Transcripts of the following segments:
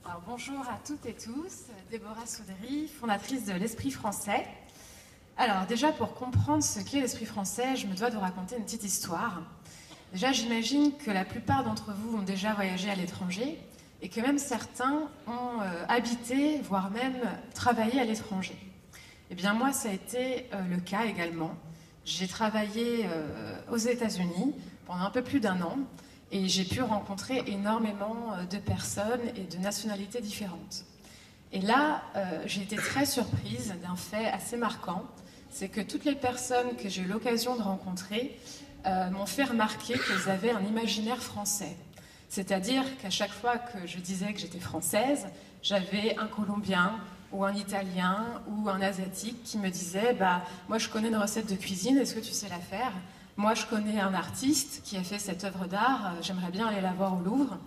Alors, bonjour à toutes et tous, Déborah Soudry, fondatrice de l'Esprit français. Alors déjà, pour comprendre ce qu'est l'Esprit français, je me dois de vous raconter une petite histoire. Déjà, j'imagine que la plupart d'entre vous ont déjà voyagé à l'étranger et que même certains ont habité, voire même travaillé à l'étranger. Eh bien moi, ça a été le cas également. J'ai travaillé aux États-Unis pendant un peu plus d'1 an et j'ai pu rencontrer énormément de personnes et de nationalités différentes. Et là, j'ai été très surprise d'un fait assez marquant, c'est que toutes les personnes que j'ai eu l'occasion de rencontrer m'ont fait remarquer qu'elles avaient un imaginaire français. C'est-à-dire qu'à chaque fois que je disais que j'étais française, j'avais un Colombien ou un Italien ou un Asiatique qui me disait « moi je connais une recette de cuisine, est-ce que tu sais la faire ? Moi je connais un artiste qui a fait cette œuvre d'art, j'aimerais bien aller la voir au Louvre. »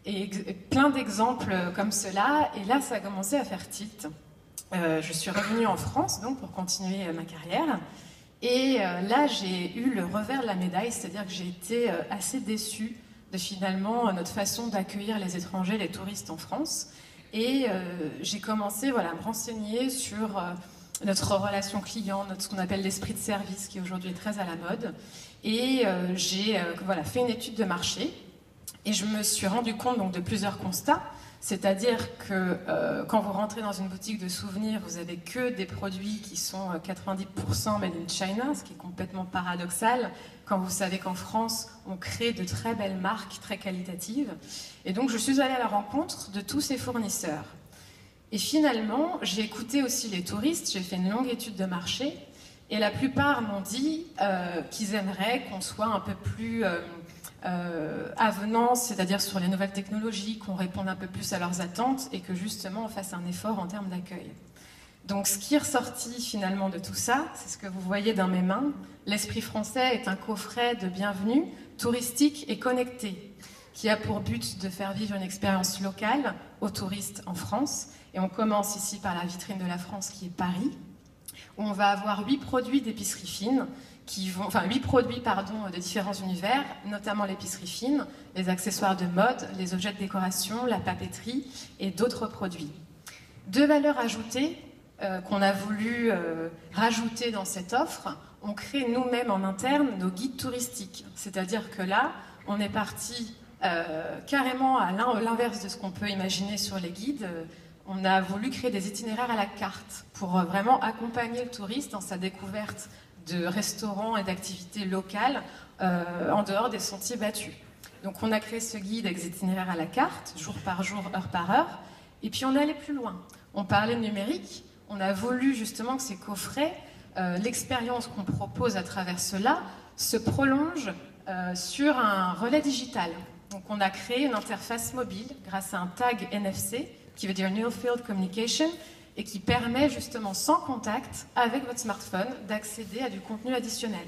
Et plein d'exemples comme cela, et là ça a commencé à faire tilt. Je suis revenue en France donc pour continuer ma carrière, et là j'ai eu le revers de la médaille, c'est-à-dire que j'ai été assez déçue de finalement notre façon d'accueillir les étrangers, les touristes en France, et j'ai commencé à me renseigner sur notre relation client, ce qu'on appelle l'esprit de service, qui aujourd'hui est très à la mode, et j'ai fait une étude de marché. Et je me suis rendu compte donc de plusieurs constats, c'est-à-dire que quand vous rentrez dans une boutique de souvenirs, vous n'avez que des produits qui sont 90% made in China, ce qui est complètement paradoxal, quand vous savez qu'en France, on crée de très belles marques, très qualitatives. Et donc je suis allée à la rencontre de tous ces fournisseurs. Et finalement, j'ai écouté aussi les touristes, j'ai fait une longue étude de marché, et la plupart m'ont dit qu'ils aimeraient qu'on soit un peu plus avenant, c'est-à-dire sur les nouvelles technologies, qu'on réponde un peu plus à leurs attentes et que justement on fasse un effort en termes d'accueil. Donc ce qui est ressorti finalement de tout ça, c'est ce que vous voyez dans mes mains. L'Esprit français est un coffret de bienvenue touristique et connecté qui a pour but de faire vivre une expérience locale aux touristes en France. Et on commence ici par la vitrine de la France qui est Paris, où on va avoir 8 produits d'épicerie fine, 8 produits de différents univers, notamment l'épicerie fine, les accessoires de mode, les objets de décoration, la papeterie et d'autres produits. 2 valeurs ajoutées qu'on a voulu rajouter dans cette offre, on crée nous-mêmes en interne nos guides touristiques. C'est-à-dire que là, on est parti carrément à l'inverse de ce qu'on peut imaginer sur les guides. On a voulu créer des itinéraires à la carte pour vraiment accompagner le touriste dans sa découverte de restaurants et d'activités locales en dehors des sentiers battus. Donc on a créé ce guide avec des itinéraires à la carte, jour par jour, heure par heure, et puis on est allé plus loin. On parlait de numérique, on a voulu justement que ces coffrets, l'expérience qu'on propose à travers cela, se prolonge sur un relais digital. Donc on a créé une interface mobile grâce à un tag NFC, qui veut dire Near Field Communication, et qui permet justement sans contact avec votre smartphone d'accéder à du contenu additionnel.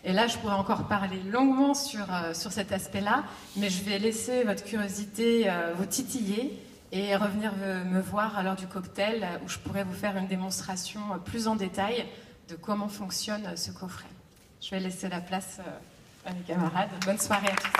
Et là, je pourrais encore parler longuement sur cet aspect-là, mais je vais laisser votre curiosité vous titiller et revenir me voir à l'heure du cocktail où je pourrais vous faire une démonstration plus en détail de comment fonctionne ce coffret. Je vais laisser la place à mes camarades. Bonne soirée à tous.